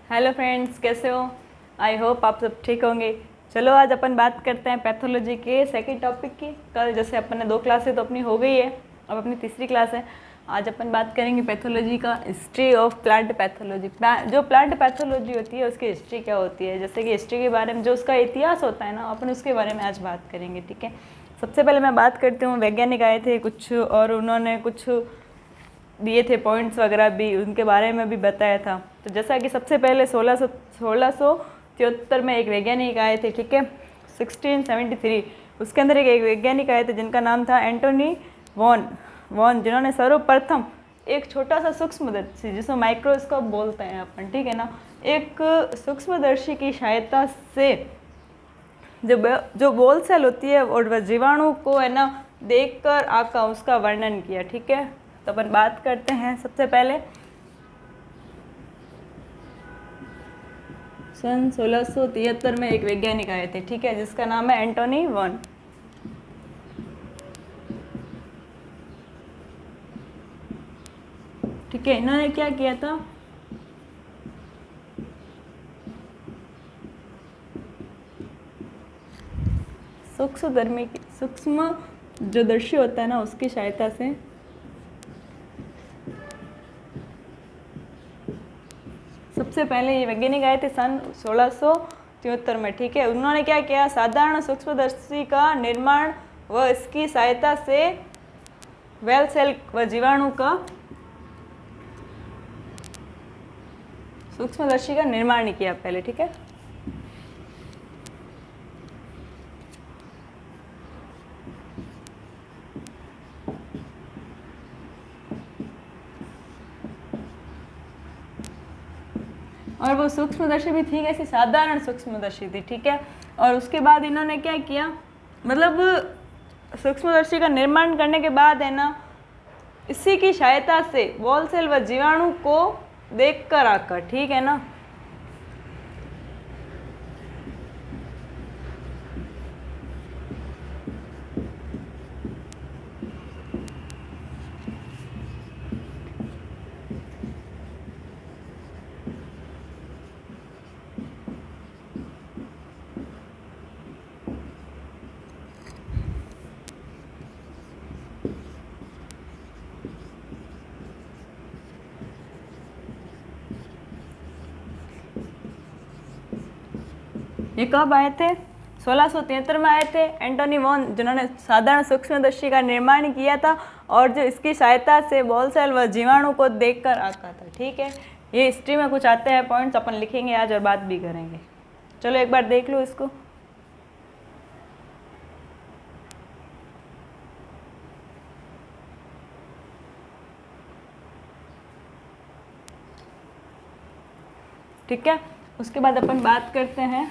Hello friends, कैसे हो? I hope आप सब ठीक होंगे। चलो आज अपन बात करते हैं पैथोलॉजी के सेकंड टॉपिक की। कल जैसे अपन ने 2 क्लासें तो अपनी हो गई है, अब अपनी तीसरी क्लास है। आज अपन बात करेंगे पैथोलॉजी का, हिस्ट्री ऑफ प्लांट पैथोलॉजी। जो प्लांट पैथोलॉजी होती है उसकी हिस्ट्री क्या होती है, जैसे कि हिस्ट्री के बारे में जो उसका इतिहास होता है ना, अपन उसके बारे में आज बात करेंगे। ठीक है, सबसे पहले मैं बात करती हूँ, वैज्ञानिक आए थे कुछ और उन्होंने कुछ दिए थे पॉइंट्स वगैरह भी, उनके बारे में भी बताया था। तो जैसा कि सबसे पहले 1673 में एक वैज्ञानिक आए थे। ठीक है, 1673 उसके अंदर एक वैज्ञानिक आए थे जिनका नाम था एंटोनी वॉन, जिन्होंने सर्वप्रथम एक छोटा सा सूक्ष्मदर्शी, जिसको माइक्रोस्कोप बोलते हैं अपन, ठीक है ना, एक सूक्ष्मदर्शी की सहायता से जो बोल सेल होती है और वह जीवाणु को है ना देखकर आका उसका वर्णन किया। ठीक है, तो अपन बात करते हैं। सबसे पहले सन 1673 में एक वैज्ञानिक आए थे, ठीक है, जिसका नाम है एंटोनी वॉन। ठीक है, इन्होंने क्या किया था, सूक्ष्म जो दर्शी होता है ना उसकी सहायता से सबसे पहले ये वैज्ञानिक आए थे सन 1673 में। ठीक है, उन्होंने क्या किया, साधारण सूक्ष्मदर्शी का निर्माण व इसकी सहायता से वेल सेल व जीवाणु का सूक्ष्मदर्शी का निर्माण नहीं किया पहले। ठीक है, और वो सूक्ष्मदर्शी भी थी कैसी, साधारण सूक्ष्मदर्शी थी। ठीक है, और उसके बाद इन्होंने क्या किया, मतलब सूक्ष्मदर्शी का निर्माण करने के बाद है ना, इसी की सहायता से वॉल सेल व जीवाणु को देखकर आकर, ठीक है ना, ये कब आए थे, 1673 में आए थे एंटोनी वॉन, जिन्होंने साधारण सूक्ष्मदर्शी का निर्माण किया था और जो इसकी सहायता से बॉल सेल व जीवाणु को देखकर आका था। ठीक है, ये हिस्ट्री में कुछ आते हैं पॉइंट्स, अपन लिखेंगे आज और बात भी करेंगे। चलो एक बार देख लो इसको। ठीक है, उसके बाद अपन बात करते हैं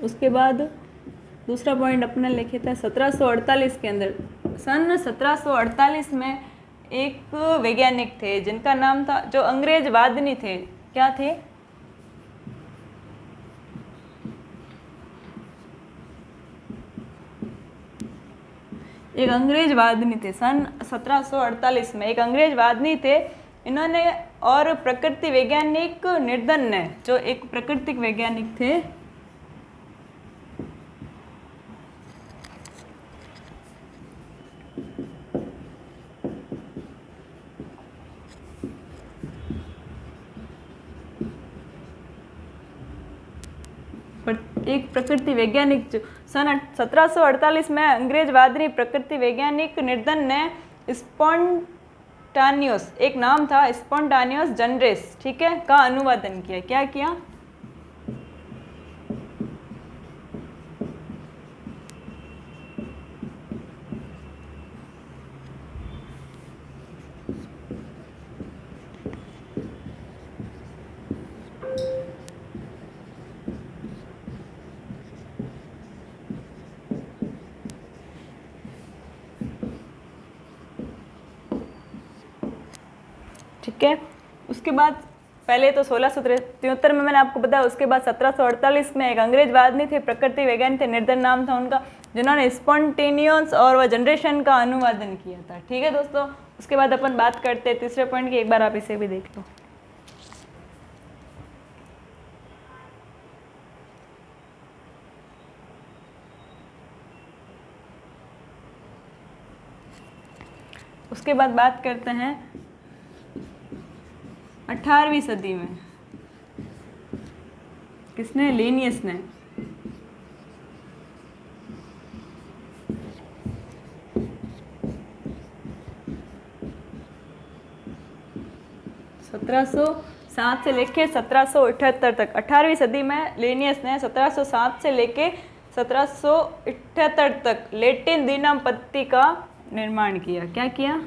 उसके बाद दूसरा पॉइंट अपने लिखे था 1748 के अंदर। सन 1748 में एक वैज्ञानिक थे जिनका नाम था, जो अंग्रेजवादी थे, क्या थे, एक अंग्रेजवादी थे। सन 1748 में एक अंग्रेजवादी थे इन्होंने, और प्रकृति वैज्ञानिक निर्धन ने, जो एक प्राकृतिक वैज्ञानिक थे, एक प्रकृति वैज्ञानिक जो सन 1748 में अंग्रेजवादी प्रकृति वैज्ञानिक निर्धन ने स्पॉन्टानियस, एक नाम था स्पॉन्टानियस जनरेस, ठीक है, का अनुवादन किया। क्या किया, ठीक है। उसके बाद पहले तो 1673 में मैंने आपको बताया, उसके बाद 1748 में एक अंग्रेज आदमी थे, प्रकृति वैज्ञानिक थे, निर्धन नाम था उनका, जिन्होंने स्पॉन्टेनियस और व जनरेशन का अनुवादन किया था। ठीक है दोस्तों। उसके बाद अपन बात करते हैं तीसरे पॉइंट की, एक बार आप इसे भी देख लो। उसके बाद बात करते हैं 18वीं सदी में किसने, लीनियस ने। सत्रह सौ 7 से लेके 1778 तक, 18वीं सदी में लीनियस ने 1707 से लेके 1778 तक लैटिन दिनम पद्धति का निर्माण किया। क्या किया?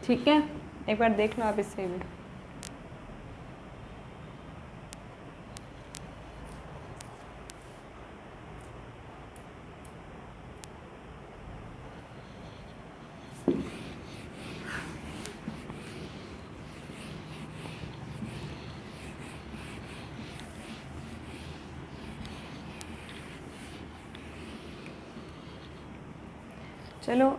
ठीक है, एक बार देख लो आप इससे भी। चलो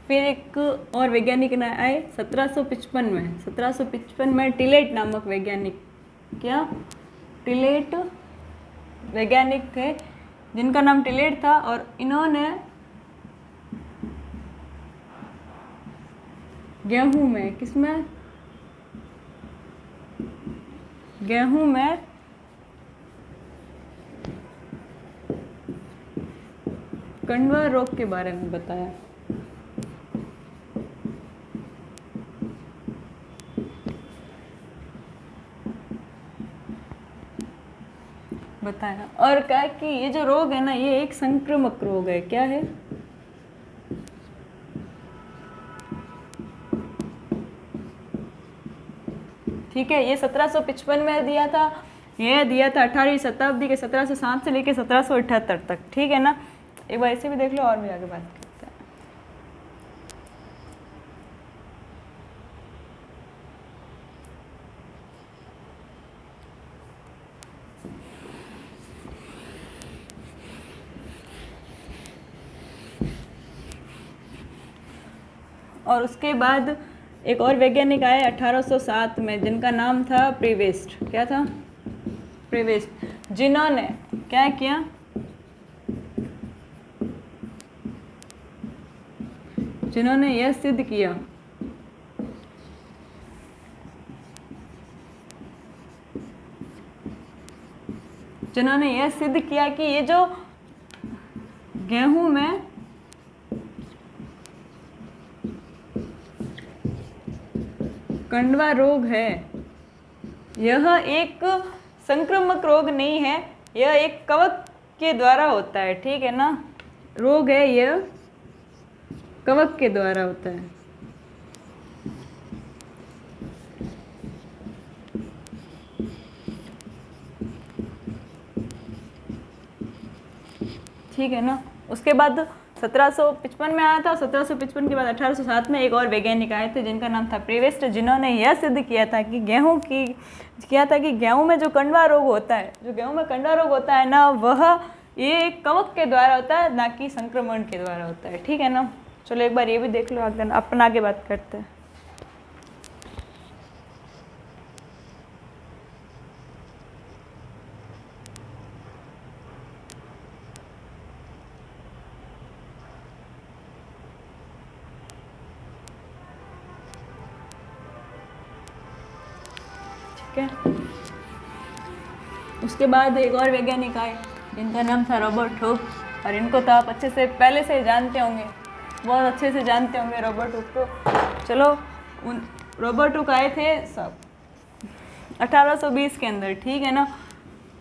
फिर एक और वैज्ञानिक आए 1755 में। 1755 में टिलेट नामक वैज्ञानिक, क्या टिलेट वैज्ञानिक थे, जिनका नाम टिलेट था, और इन्होंने गेहूं में, किसमें, गेहूं में कंडवा रोग के बारे में बताया। और कहा कि ये जो रोग है ना, ये एक संक्रामक रोग है। क्या है? ठीक है, ये 1755 में दिया था, ये दिया था 18वीं शताब्दी के 1707 से लेकर 1778 तक। ठीक है ना, एक बार ऐसे भी देख लो और भी आगे बात करते हैं। और उसके बाद एक और वैज्ञानिक आए 1807 में, जिनका नाम था प्रीवेस्ट। क्या था? प्रीवेस्ट, जिन्होंने क्या किया, जिन्होंने यह सिद्ध किया कि ये जो गेहूं में कंडवा रोग है, यह एक संक्रामक रोग नहीं है, यह एक कवक के द्वारा होता है। ठीक है ना, रोग है यह कवक के द्वारा होता है। ठीक है ना। उसके बाद 1755 में आया था, 1755 के बाद 1807 में एक और वैज्ञानिक आए थे, जिनका नाम था प्रीवेस्ट, जिन्होंने यह सिद्ध किया था कि गेहूं में जो कंडवा रोग होता है, जो गेहूं में कंडवा रोग होता है ना, वह ये कवक के द्वारा होता है, ना कि संक्रमण के द्वारा होता है। ठीक है ना। चलो एक बार ये भी देख लो, अपन आगे बात करते हैं। उसके बाद एक और वैज्ञानिक आए, जिनका नाम था रॉबर्ट हुक। और इनको तो आप अच्छे से पहले से जानते होंगे, बहुत अच्छे से जानते होंगे रॉबर्ट हुक को। चलो, उन रॉबर्ट हुक आए थे सब 1820 के अंदर, ठीक है ना।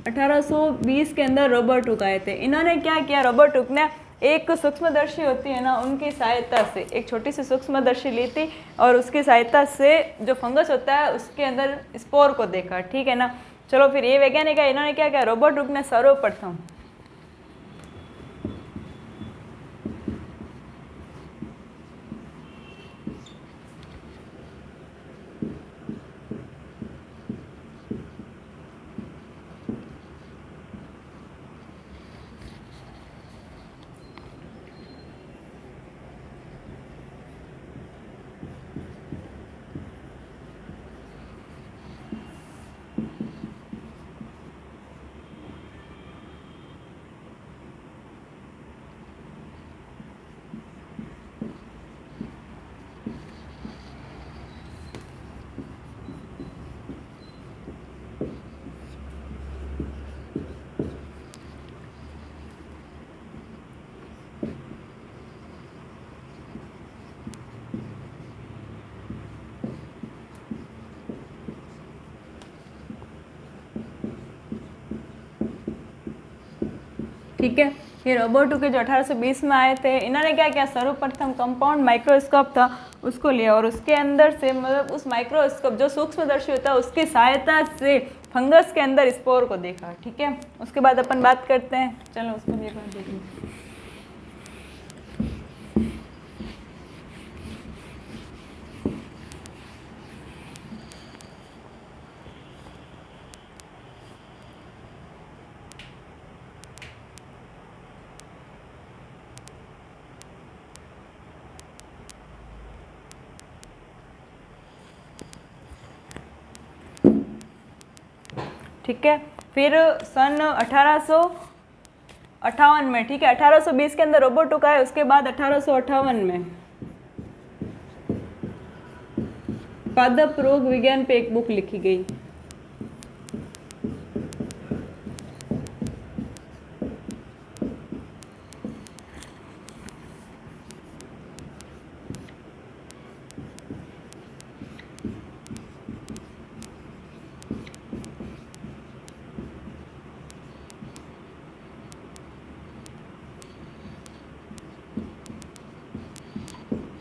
1820 के अंदर रॉबर्ट हुक आए थे। इन्होंने क्या किया, रॉबर्ट हुक ने एक सूक्ष्मदर्शी होती है ना, उनकी सहायता से एक छोटी सी सूक्ष्मदर्शी ली थी और उसकी सहायता से जो फंगस होता है उसके अंदर स्पोर को देखा, ठीक है ना। चलो फिर ये वैज्ञानिक है, इन्होंने क्या किया, रॉबर्ट हुक ने सर्वप्रथम ठीक है। ये रॉबर्ट हुक के जो 1820 में आए थे, इन्होंने क्या किया, सर्वप्रथम कंपाउंड माइक्रोस्कोप था उसको लिया और उसके अंदर से मतलब उस माइक्रोस्कोप जो सूक्ष्मदर्शी होता है उसकी सहायता से फंगस के अंदर स्पोर को देखा, ठीक है। उसके बाद अपन बात करते हैं, चलो उसको भी एक बार देख लें। ठीक है, फिर सन 1858 में, ठीक है, 1820 के अंदर रॉबर्ट हुक आए, उसके बाद 1858 में पादप रोग विज्ञान पे एक बुक लिखी गई।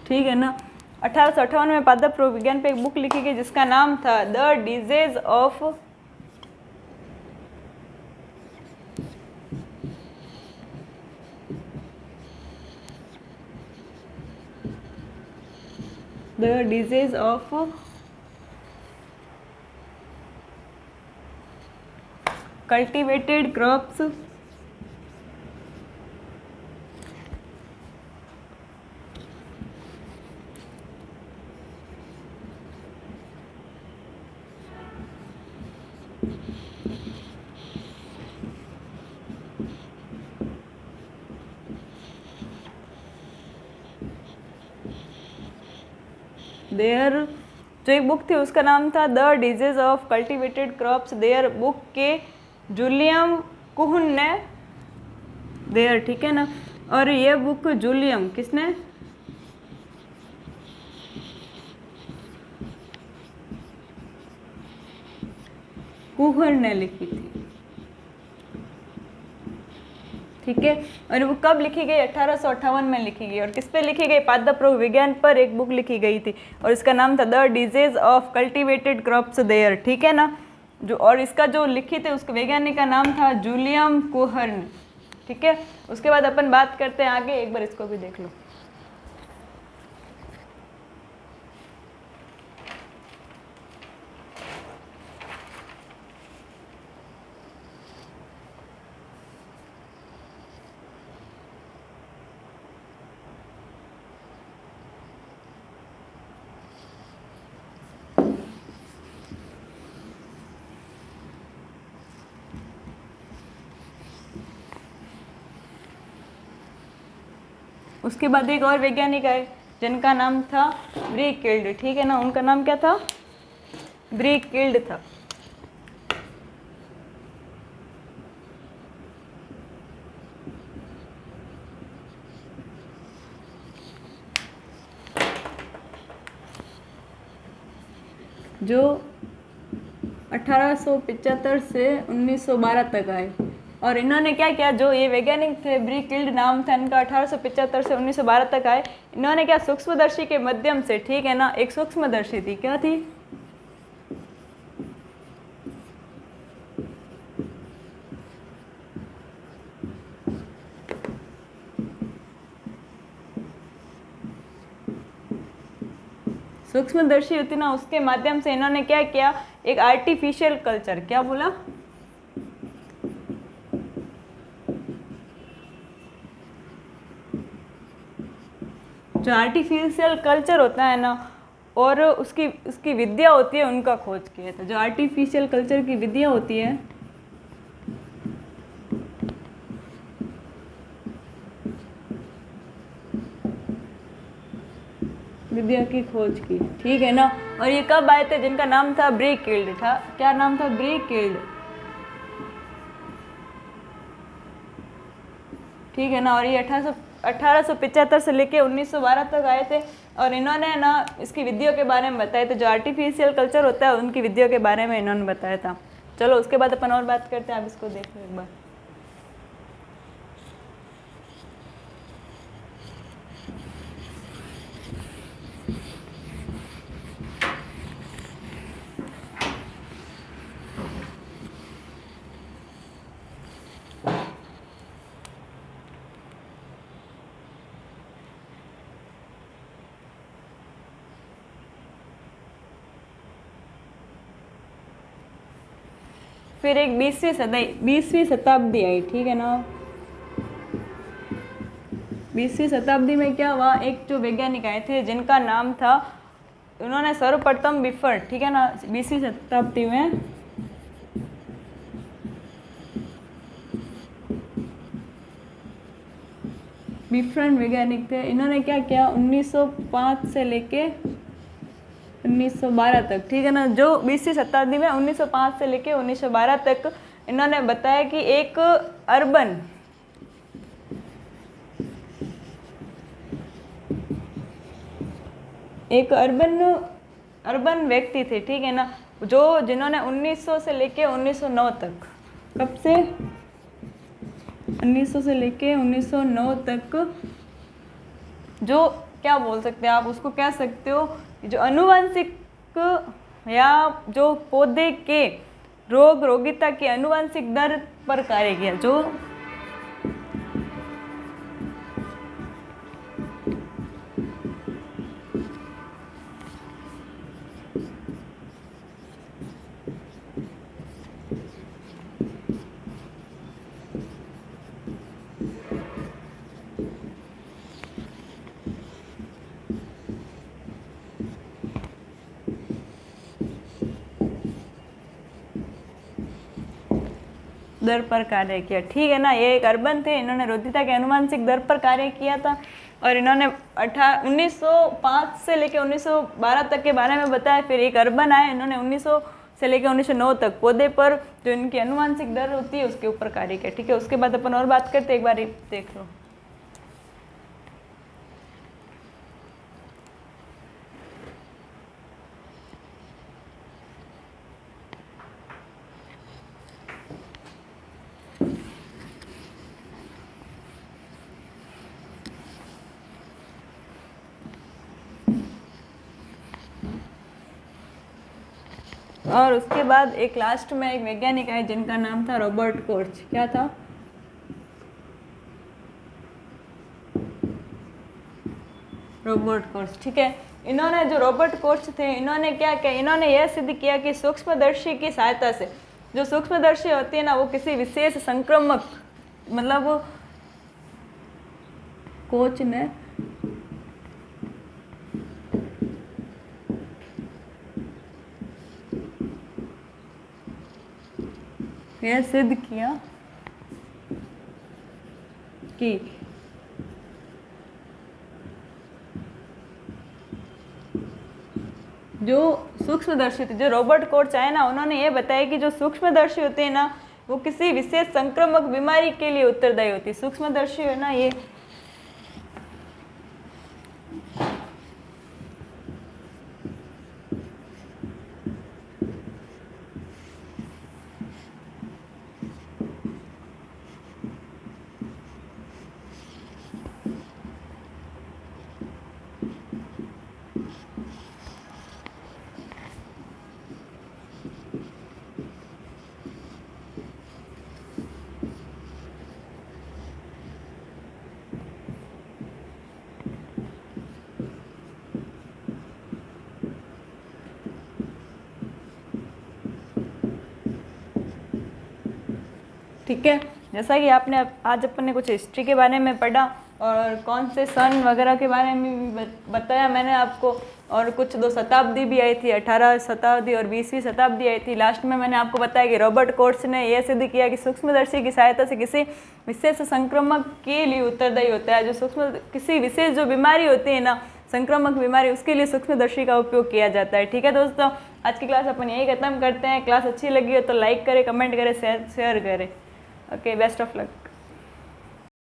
ठीक है ना। 1858 में पादप रोग विज्ञान पे एक बुक लिखी गई जिसका नाम था the disease of cultivated crops there, जो एक बुक थी उसका नाम था the disease of cultivated crops, there book के जूलियम कुहन ने, देयर, ठीक है ना। और ये बुक जूलियम किसने, कुहन ने लिखी थी, ठीक है। और वो कब लिखी गई, 1858 में लिखी गई। और किस पे लिखी गई, पादप रोग विज्ञान पर एक बुक लिखी गई थी और इसका नाम था the disease of cultivated crops there, ठीक है ना। जो और इसका जो लिखी थे उसके वैज्ञानिक का नाम था जूलियम कुहर्न, ठीक है। उसके बाद अपन बात करते हैं आगे, एक बार इसको भी देख लो। उसके बाद एक और वैज्ञानिक आए जिनका नाम था ब्रीकिल्ड, ठीक है ना। उनका नाम क्या था, ब्रीकिल्ड था। जो 1875 से 1912 तक आए। और इन्होंने क्या किया, जो ये वैज्ञानिक थे, ब्रिकिल्ड नाम था इनका, 1875 से 1912 तक आए। इन्होंने क्या, सूक्ष्मदर्शी के माध्यम से, ठीक है ना, एक सूक्ष्मदर्शी थी, क्या थी, सूक्ष्मदर्शी होती ना, उसके माध्यम से इन्होंने क्या किया, एक आर्टिफिशियल कल्चर, क्या बोला, जो आर्टिफिशियल कल्चर होता है ना, और उसकी उसकी विद्या होती है, उनका खोज किया था। जो आर्टिफिशियल कल्चर की विद्या होती है, विद्या की खोज की, ठीक है ना। और ये कब आए थे, जिनका नाम था ब्रिकिल्ड था, क्या नाम था, ब्रिकिल्ड, ठीक है ना। और ये 1875 से लेके 1912 तक आए थे। और इन्होंने ना इसकी विधियों के बारे में बताया था, जो आर्टिफिशियल कल्चर होता है उनकी विधियों के बारे में इन्होंने बताया था। चलो उसके बाद अपन और बात करते हैं, आप इसको देख लो एक बार। फिर एक 20वीं शताब्दी आई, ठीक है ना। 20वीं शताब्दी में क्या हुआ, एक जो वैज्ञानिक आए थे जिनका नाम था, उन्होंने सर्वप्रथम बिफर, ठीक है ना, 20वीं शताब्दी में बिफरन वैज्ञानिक थे। इन्होंने क्या किया, 1905 से लेके 1912 तक, ठीक है ना। जो 20वीं शताब्दी में 1905 से लेके 1912 तक इन्होंने बताया कि एक अर्बन व्यक्ति थे, ठीक है ना, जो जिन्होंने 1900 से लेके 1909 तक, कब से, 1900 से लेके 1909 तक, जो क्या बोल सकते हैं आप, उसको कह सकते हो जो अनुवांशिक या जो पौधे के रोगिता की अनुवांशिक दर पर कार्य किया। जो दर पर कार्य किया, ठीक है ना। ये एक अर्बन थे, इन्होंने रोदिता के अनुवांशिक दर पर कार्य किया था। और इन्होंने 1905 से लेकर 1912 तक के बारे में बताया। फिर एक अर्बन आए, इन्होंने 1900 से लेकर 1909 तक पौधे पर जो इनकी अनुवांशिक दर होती है उसके ऊपर कार्य किया, ठीक है। उसके बाद अपन और बात करते, एक बार देख लो। और उसके बाद एक लास्ट में एक वैज्ञानिक आए जिनका नाम था रॉबर्ट कोच। क्या था, रॉबर्ट कोच, ठीक है। इन्होंने, जो रॉबर्ट कोच थे, इन्होंने क्या किया, इन्होंने यह सिद्ध किया कि सूक्ष्मदर्शी की सहायता से, जो सूक्ष्मदर्शी होती है ना, वो किसी विशेष संक्रमक, मतलब कोच ने यह सिद्ध किया कि जो सूक्ष्मदर्शी थे, जो रॉबर्ट कोच आए ना, उन्होंने ये बताया कि जो सूक्ष्मदर्शी होते हैं ना, वो किसी विशेष संक्रामक बीमारी के लिए उत्तरदायी होती है। सूक्ष्मदर्शी है ना, ये ठीक है। जैसा कि आपने आज अपन ने कुछ हिस्ट्री के बारे में पढ़ा और कौन से सन वगैरह के बारे में भी बताया मैंने आपको, और कुछ 2 शताब्दी भी आई थी, 18वीं शताब्दी और 20वीं शताब्दी आई थी। लास्ट में मैंने आपको बताया कि रॉबर्ट कोर्स ने यह सिद्ध किया कि सूक्ष्मदर्शी की सहायता से किसी विशेष संक्रमक के लिए उत्तरदायी होता है। जो किसी विशेष जो बीमारी होती है ना, संक्रामक बीमारी, उसके लिए सूक्ष्मदर्शी का उपयोग किया जाता है। ठीक है दोस्तों, आज की क्लास अपन यही खत्म करते हैं। क्लास अच्छी लगी हो तो लाइक करें, कमेंट करें, शेयर करें। Okay, best of luck.